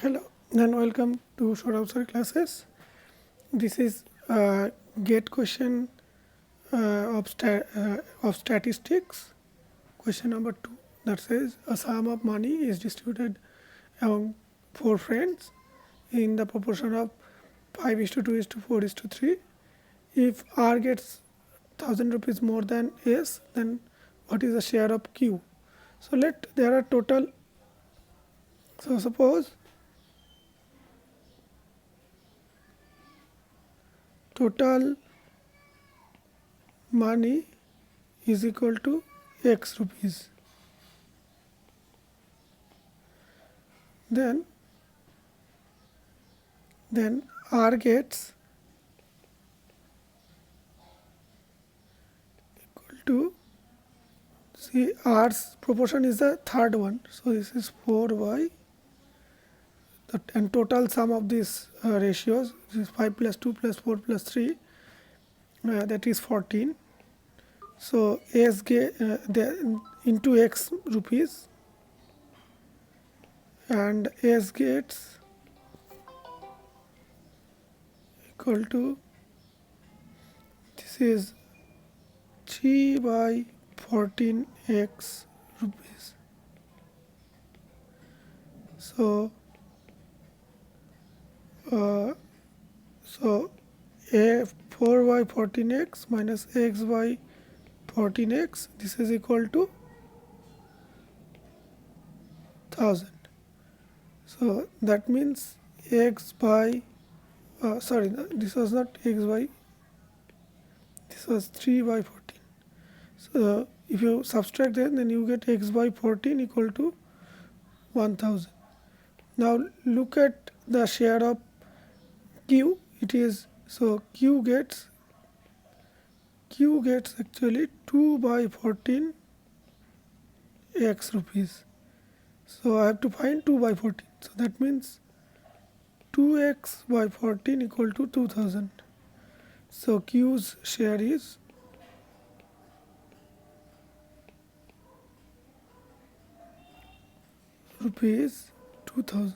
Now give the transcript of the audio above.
Hello and welcome to short answer classes. This is a GATE question of statistics. Question number 2 that says a sum of money is distributed among 4 friends in the proportion of 5:2:4:3. If R gets 1000 rupees more than S, then what is the share of Q? So there are total. So suppose total money is equal to X rupees. Then R gets equal to, see, R's proportion is the third one, so this is 4y, and total sum of these ratios, this is 5 plus 2 plus 4 plus 3, that is 14. So S into X rupees, and S gets equal to, this is 3 by 14x rupees. So a 4 by 14x minus x by 14x, this is equal to 1000. So that means x by this was not x by, this was 3 by 14. So if you subtract that, then you get x by 14 equal to 1000. Now look at the share of Q. It is, so Q gets actually 2 by 14 x rupees. So I have to find 2 by 14. So that means 2x by 14 equal to 2000. So Q's share is rupees 2000.